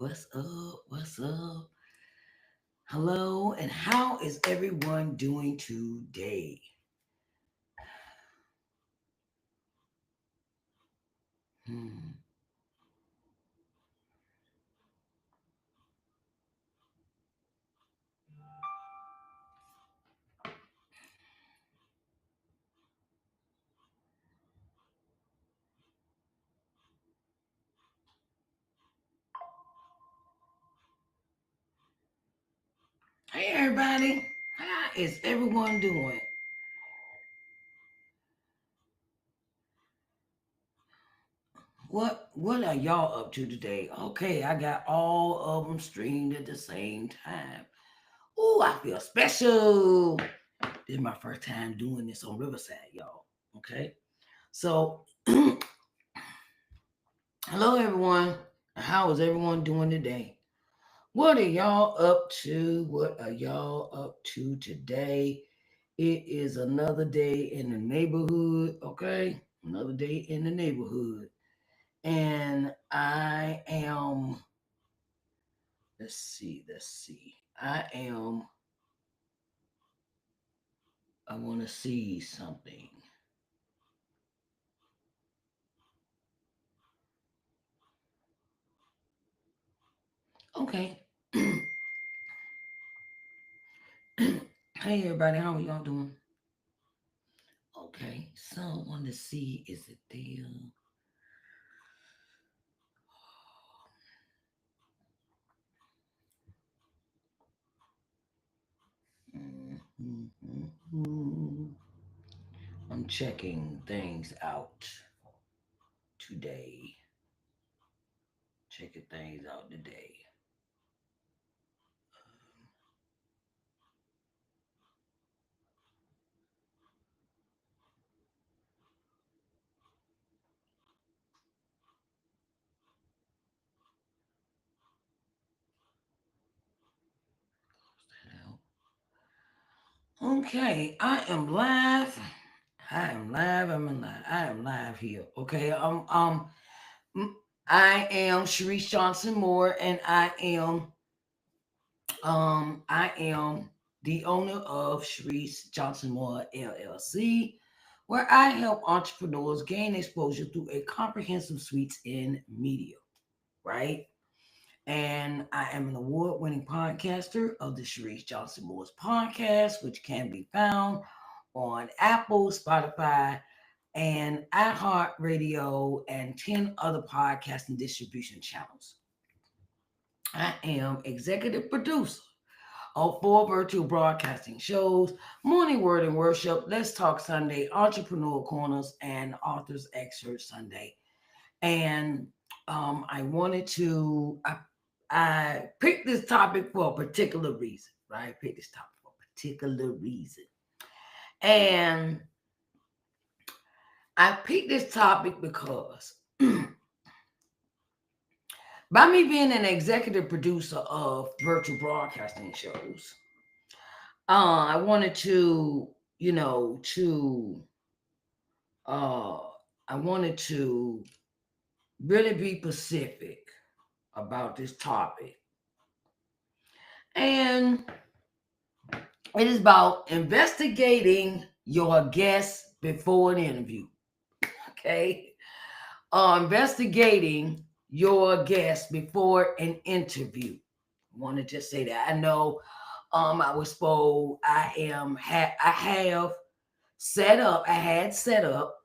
What's up? What's up? Hello, and how is everyone doing today? Hmm. Hey, everybody. How is everyone doing? What are y'all up to today? Okay, I got all of them streamed at the same time. Ooh, I feel special. This is my first time doing this on Riverside, y'all. Okay, so hello, everyone. How is everyone doing today? What are y'all up to? What are y'all up to today? It is another day in the neighborhood, okay? Another day in the neighborhood. And let's see. I want to see something. Okay. Hey, everybody, how are y'all doing? Okay, so I want to see, is it there? Mhm. I'm checking things out today. Checking things out today. Okay, I am live. I am live. I am live here. Okay. Mm, I am Sharice Johnson Moore, and I am the owner of Sharice Johnson Moore LLC, where I help entrepreneurs gain exposure through a comprehensive suite in media. Right. And I am an award winning podcaster of the Sharice Johnson Moore's podcast, which can be found on Apple, Spotify, and iHeartRadio, and 10 other podcast and distribution channels. I am executive producer of four virtual broadcasting shows: Morning Word and Worship, Let's Talk Sunday, Entrepreneurial Corners, and Authors Excerpt Sunday. And I picked this topic for a particular reason, right? I picked this topic for a particular reason. And I picked this topic because by me being an executive producer of virtual broadcasting shows, I wanted to, you know, to uh I wanted to really be specific about this topic. And it is about investigating your guests before an interview. Okay. Investigating your guests before an interview. I want to just say that. I know I was spoke. I have I had set up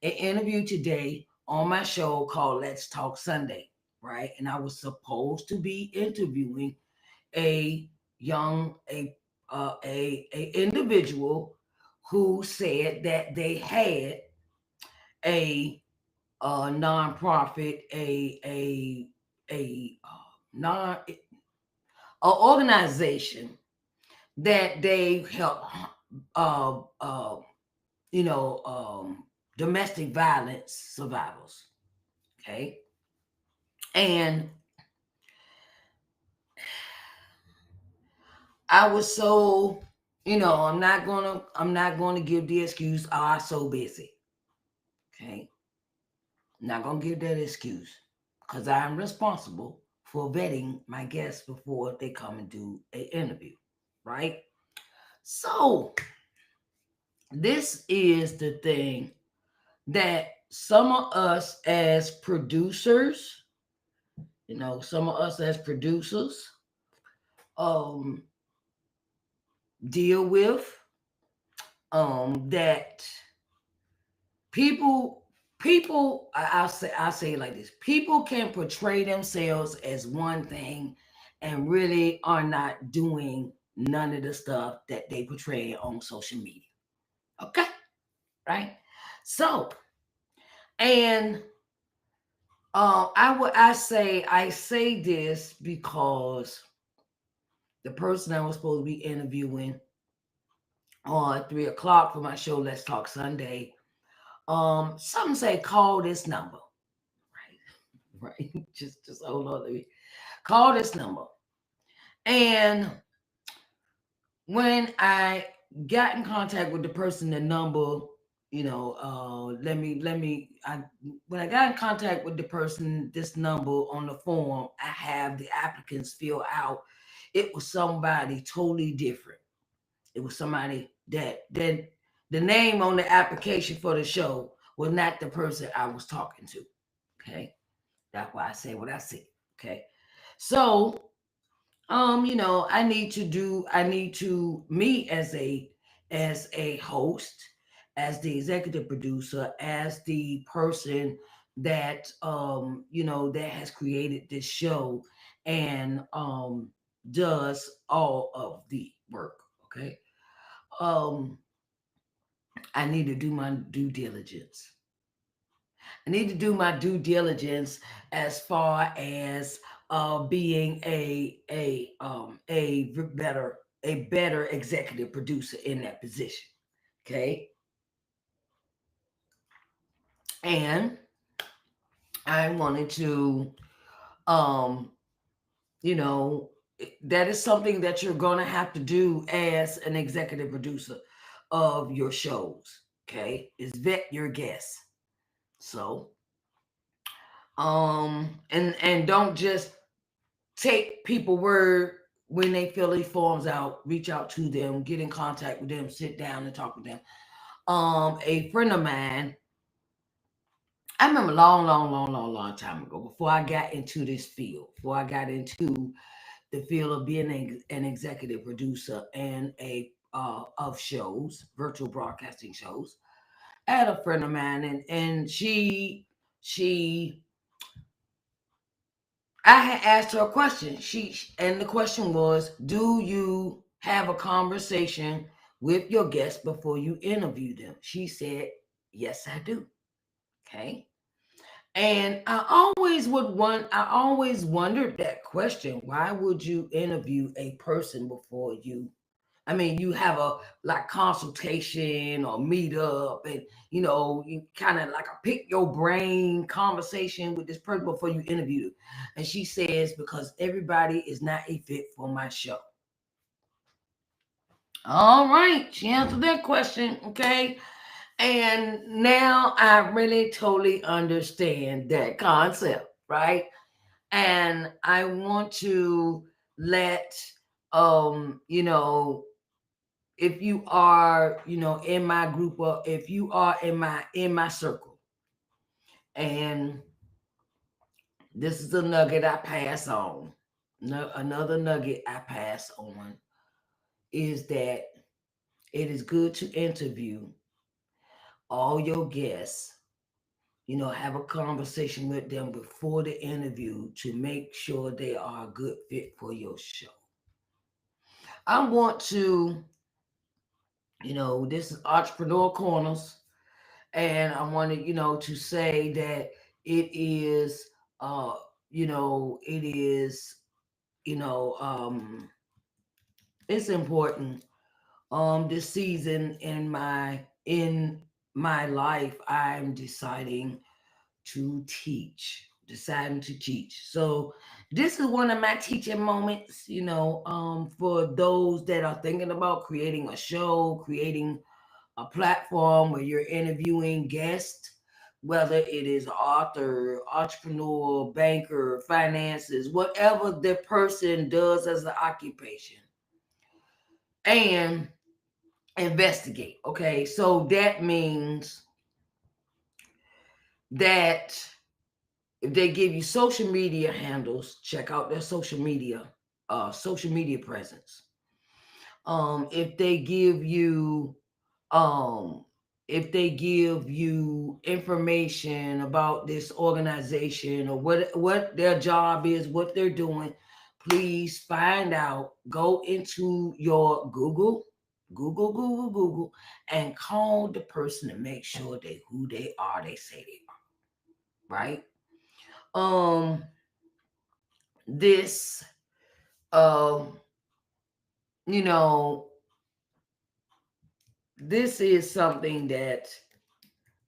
an interview today on my show called Let's Talk Sunday, right? And I was supposed to be interviewing a young a individual who said that they had a, nonprofit, non a organization that they help uh, uh, you know domestic violence survivors. Okay, and I was so, I'm not gonna give the excuse, oh, I'm so busy. Okay. I'm not gonna give that excuse because I'm responsible for vetting my guests before they come and do an interview, right? So this is the thing that some of us as producers, some of us as producers, um, deal with, that people I'll say it like this: people can portray themselves as one thing and really are not doing none of the stuff that they portray on social media. Okay, right? So, and I say this because the person I was supposed to be interviewing on 3 o'clock for my show, Let's Talk Sunday, some say call this number, right? Right. Just hold on. Let me call this number. And when I got in contact with the person, the number, when I got in contact with the person, this number on the form, I have the applicants fill out. It was somebody totally different. It was somebody that the name on the application for the show was not the person I was talking to. Okay. That's why I say what I say. Okay. So, I need to me as a host, as the executive producer, as the person that that has created this show and does all of the work. Okay. Um I need to do my due diligence. I need to do my due diligence as far as being a better executive producer in that position. Okay, and I wanted to, um, you know, that is something that you're gonna have to do as an executive producer of your shows. Okay, is vet your guests. So, and don't just take people word when they fill these forms out. Reach out to them, get in contact with them, sit down and talk with them. A friend of mine, I remember long time ago, before I got into this field, before I got into the field of being an executive producer and a of shows, virtual broadcasting shows. I had a friend of mine, and she I had asked her a question. And the question was, "Do you have a conversation with your guests before you interview them?" She said, "Yes, I do." Okay. And I always wondered that question. Why would you interview a person before you? I mean, you have a like consultation or meet up, and you kind of like a pick your brain conversation with this person before you interview them. And she says, because everybody is not a fit for my show. All right, she answered that question. Okay. And now I really totally understand that concept, right? And I want to let you know, if you are, in my group, or if you are in my circle, and this is a nugget I pass on. No, another nugget I pass on is that it is good to interview all your guests. Have a conversation with them before the interview to make sure they are a good fit for your show. I want to, this is Entrepreneurial Corners, and I wanted, to say that it is, it is, you know, um, it's important. This season in my life, I'm deciding to teach. So this is one of my teaching moments, for those that are thinking about creating a show, creating a platform where you're interviewing guests. whether it is author, entrepreneur, banker, finances, whatever the person does as an occupation, and investigate. Okay, so that means that if they give you social media handles, check out their social media presence. If they give you um if they give you information about this organization or what their job is, what they're doing, please find out. Go into your Google, and call the person to make sure they who they are. They say they are, right? Um, this, um, you know, this is something that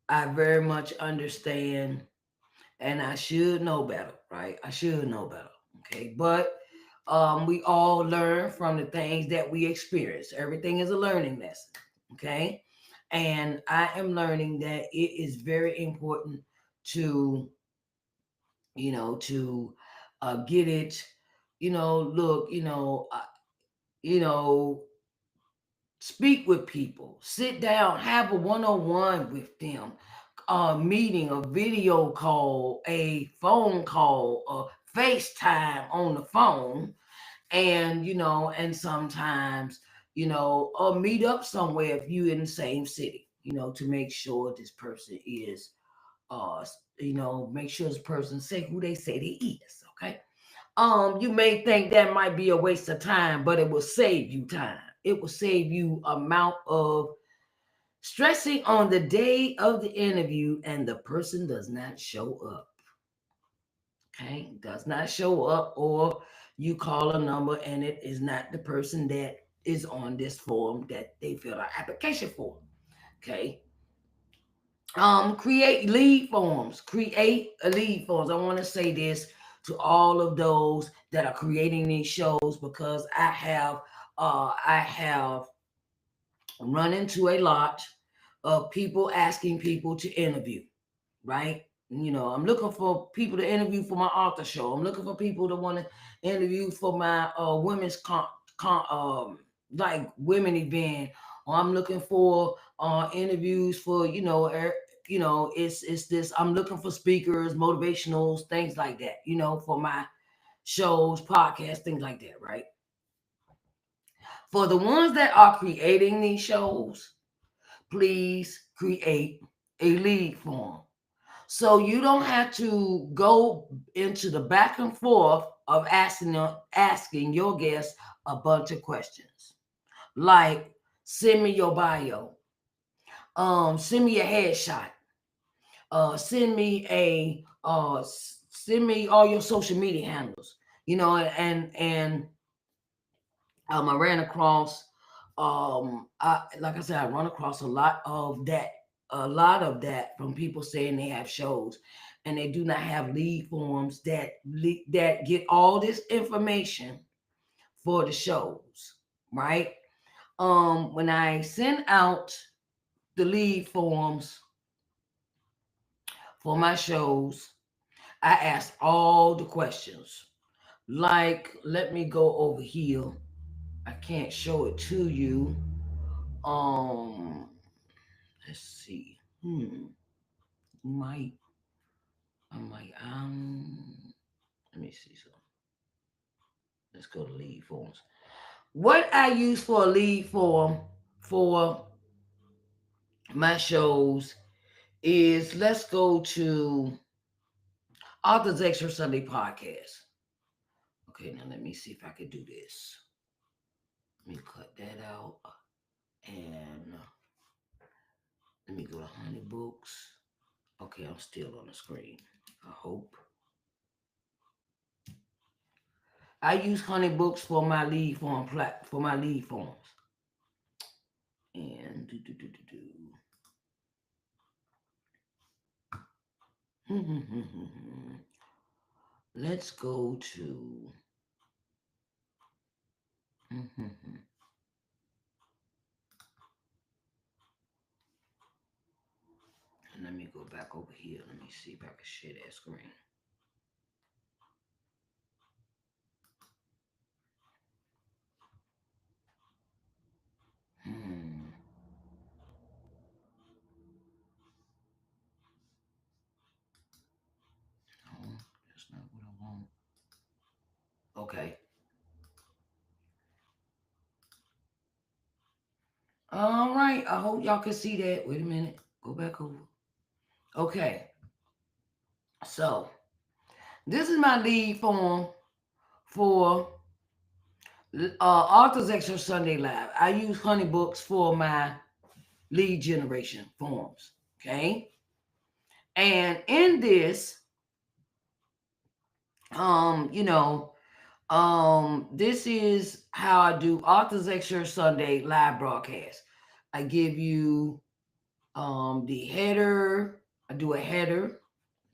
I very much understand, and I should know better, right? I should know better. Okay. But we all learn from the things that we experience. Everything is a learning lesson. Okay. And I am learning that it is very important to, to get it, look, you know, speak with people, sit down, have a one-on-one with them, a meeting, a video call, a phone call, a FaceTime on the phone, and and sometimes, or meet up somewhere if you in the same city, to make sure this person is uh make sure this person say who they say they is. Okay. You may think that might be a waste of time, but it will save you time. It will save you amount of stressing on the day of the interview and the person does not show up. Okay, does not show up, or you call a number and it is not the person that is on this form that they fill out application for. Okay. Create lead forms. Create a lead forms. I want to say this to all of those that are creating these shows, because I have run into a lot of people asking people to interview, right? I'm looking for people to interview for my author show. I'm looking for people to want to interview for my women's like women event, or I'm looking for interviews for it's this. I'm looking for speakers, motivationals, things like that. For my shows, podcasts, things like that, right? For the ones that are creating these shows, please create a lead form. So you don't have to go into the back and forth of asking your guests a bunch of questions. Like, send me your bio. Send me a headshot. Send me all your social media handles. I ran across, like I said, I run across a lot of that from people saying they have shows and they do not have lead forms that get all this information for the shows, right? When I send out the lead forms for my shows, I ask all the questions. Like, let me go over here. I can't show it to you. Um, let's see. Might I might let me see something. Let's go to lead forms. What I use for a lead form for my shows is, let's go to Authors Extra Sunday podcast. Okay, now let me see if I can do this. Let me cut that out and let me go to Honey Books. Okay, I'm still on the screen. I hope. I use Honey Books for my lead form for my lead forms. And let's go to Let me go back over here. Let me see if I can share that screen. Hmm. No, that's not what I want. Okay. All right. I hope y'all can see that. Wait a minute. Go back over. Okay. So this is my lead form for Authors Extra Sunday Live. I use Honeybooks for my lead generation forms. Okay. And in this, you know, this is how I do Authors Extra Sunday live broadcast. I give you the header. I do a header.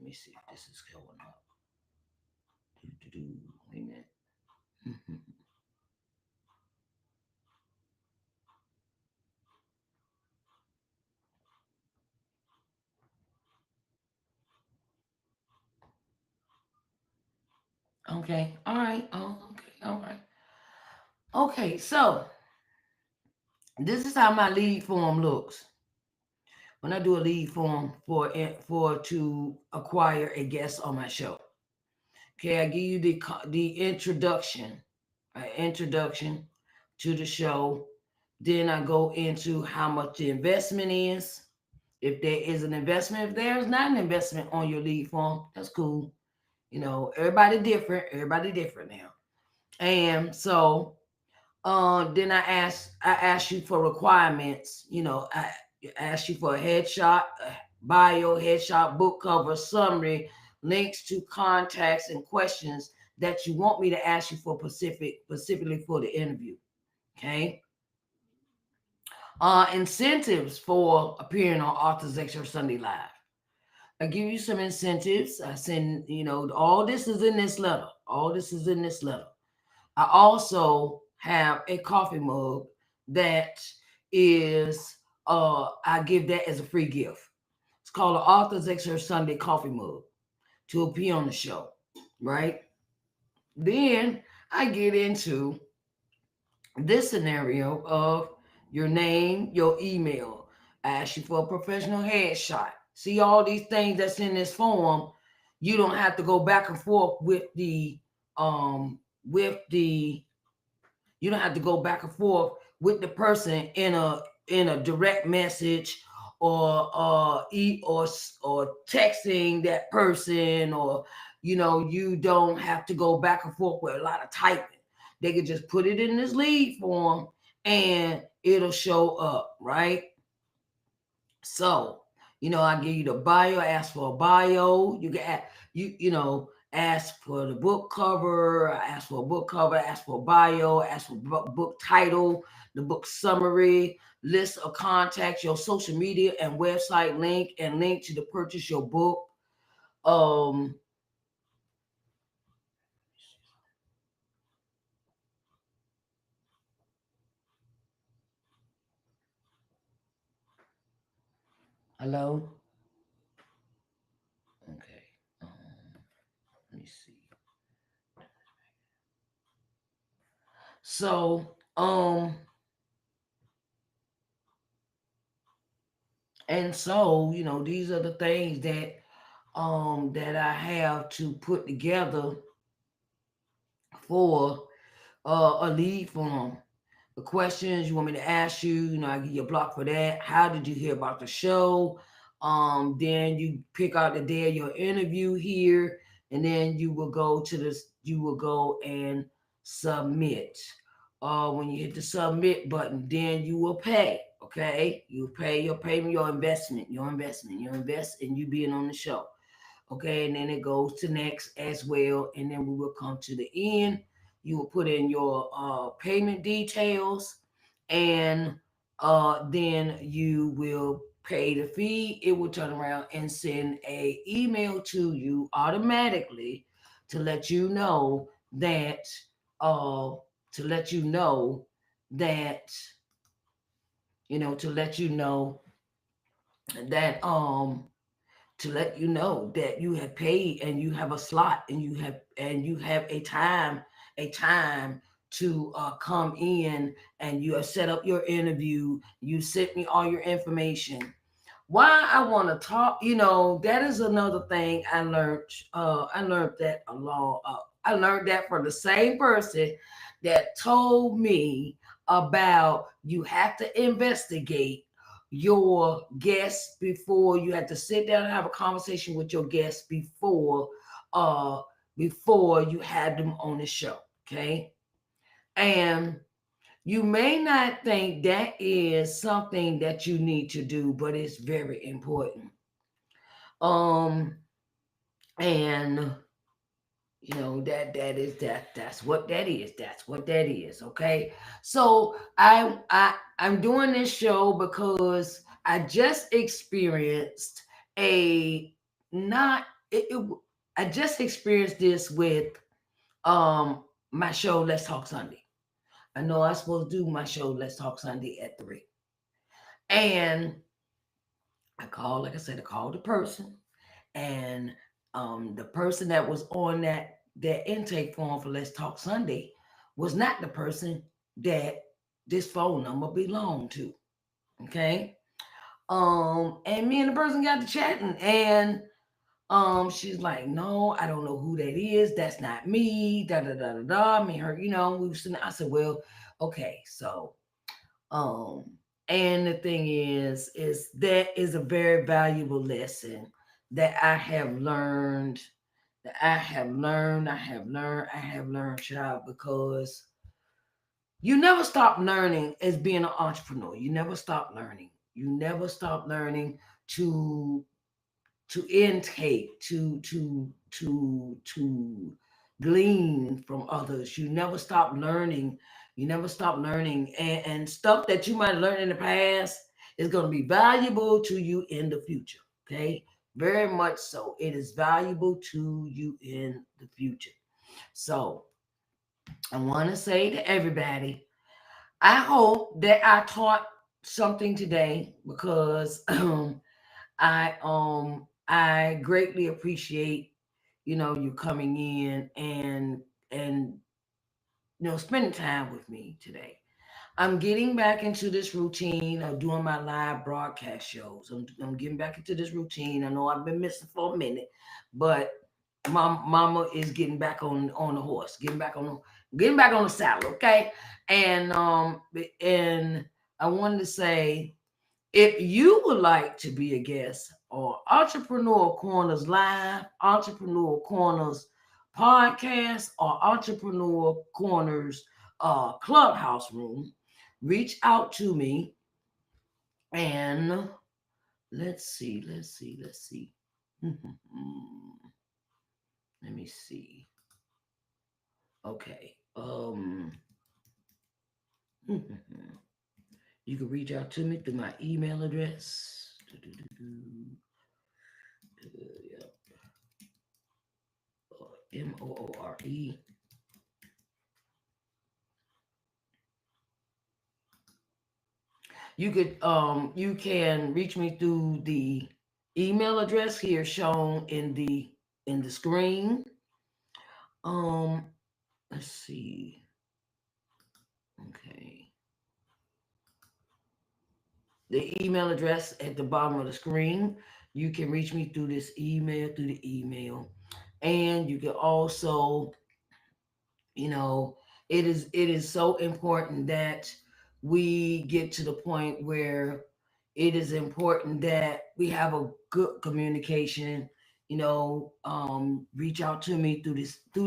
Let me see if this is going up. Wait a minute. Okay. All right. Oh, okay. All right. Okay. So this is how my lead form looks when I do a lead form for to acquire a guest on my show. Okay, I give you the introduction, introduction to the show. Then I go into how much the investment is. If there is an investment, if there's not an investment on your lead form, that's cool. Everybody different. Everybody different now. And so then I ask you for requirements. I ask you for a headshot, bio, headshot, book cover, summary, links to contacts and questions that you want me to ask you for specifically for the interview. Okay. Incentives for appearing on Authors Extra Sunday Live. I give you some incentives. I send, all this is in this letter. All this is in this letter. I also have a coffee mug that is I give that as a free gift. It's called the Authors Extra Sunday Coffee Mug to appear on the show. Right? Then I get into this scenario of your name, your email. I ask you for a professional headshot. See all these things that's in this form. You don't have to go back and forth um with the you don't have to go back and forth with the person in a direct message or texting that person, or you don't have to go back and forth with a lot of typing. They could just put it in this lead form and it'll show up, right? So, I give you the bio, ask for a bio. You can ask for the book cover, ask for a book cover, ask for a bio, ask for book title, the book summary, list of contacts, your social media and website link, and link to purchase your book. Um, Hello. Okay. Let me see. So, these are the things that I have to put together for a lead form. The questions you want me to ask you, I give you a block for that. How did you hear about the show? Then you pick out the day of your interview here, and then you will go and submit. When you hit the submit button, then you will pay. Okay, you pay your payment, your invest in you being on the show. Okay, and then it goes to next as well, and then we will come to the end. You will put in your payment details, and then you will pay the fee. It will turn around and send a email to you automatically to let you know that uh to let you know that to let you know that to let you know that you have paid and you have a slot and you have a time to come in, and you have set up your interview. You sent me all your information. Why I want to talk, that is another thing I learned. I learned that along. I learned that from the same person that told me about you have to investigate your guests before you have to sit down and have a conversation with your guests uh before you had them on the show. Okay, and you may not think that is something that you need to do, but it's very important. Um, and that's what that is. That's what that is. Okay. So I'm doing this show because I just experienced a not it, it I just experienced this with um my show Let's Talk Sunday. I know I'm supposed to do my show Let's Talk Sunday at 3. And like I said, I called the person, and the person that was on that intake form for Let's Talk Sunday was not the person that this phone number belonged to. Okay. And me and the person got to chatting, and she's like, "No, I don't know who that is. That's not me. Da da da da da." Me and her, we were sitting. I said, "Well, okay, so um, and the thing is that is a very valuable lesson that I have learned, I have learned, child, because you never stop learning as being an entrepreneur. You never stop learning. You never stop learning to intake, to glean from others. You never stop learning. You never stop learning, and stuff that you might learn in the past is going to be valuable to you in the future. Okay, very much so. It is valuable to you in the future. So I want to say to everybody, I hope that I taught something today, because I greatly appreciate you coming in and spending time with me today. I'm getting back into this routine of doing my live broadcast shows. I'm getting back into this routine. I know I've been missing for a minute, but my mama is getting back on the horse, getting back on the saddle. Okay, and I wanted to say, if you would like to be a guest on Entrepreneur Corners Live, Entrepreneur Corners Podcast, or Entrepreneur Corners Clubhouse Room, reach out to me, and let's see. Let me see. Okay. You can reach out to me through my email address. Yep. Moore. You can reach me through the email address here shown in the screen. Um, let's see. Okay. The email address at the bottom of the screen. You can reach me through the email. And you can also, you know, it is so important that we get to the point where it is important that we have a good communication. Reach out to me through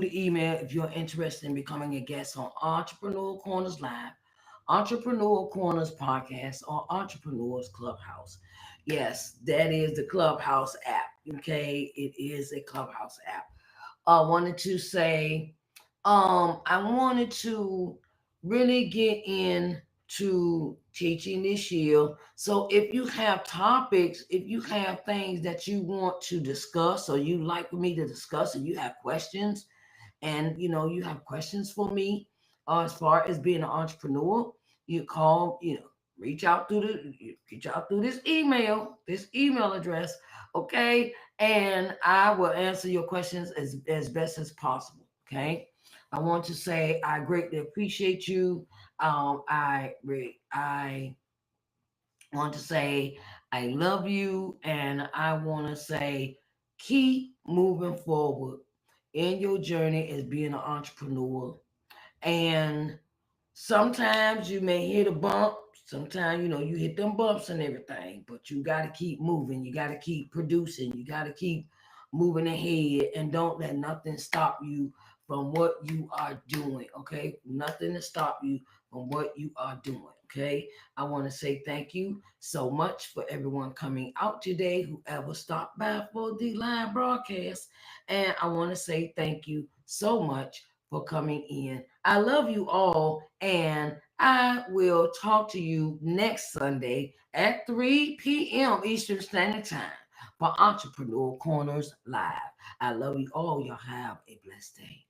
the email if you're interested in becoming a guest on Entrepreneur Corners Live, Entrepreneur Corners Podcast, or Entrepreneurs Clubhouse. Yes, that is the Clubhouse app. Okay, it is a Clubhouse app. I wanted to say, I wanted to really get into teaching this year. So if you have topics, if you have things that you want to discuss, or you like for me to discuss, and you have questions, and you have questions for me, as far as being an entrepreneur, you call, reach out through this email address, okay? And I will answer your questions as best as possible. Okay. I want to say I greatly appreciate you. I want to say I love you, and I want to say keep moving forward in your journey as being an entrepreneur. And sometimes you may hit a bump. Sometimes, you hit them bumps and everything, but you got to keep moving. You got to keep producing. You got to keep moving ahead, and don't let nothing stop you from what you are doing. Okay. Nothing to stop you from what you are doing. Okay. I want to say thank you so much for everyone coming out today, whoever stopped by for the live broadcast. And I want to say thank you so much for coming in. I love you all, and I will talk to you next Sunday at 3 p.m. Eastern Standard Time for Entrepreneurial Corners Live. I love you all. Y'all have a blessed day.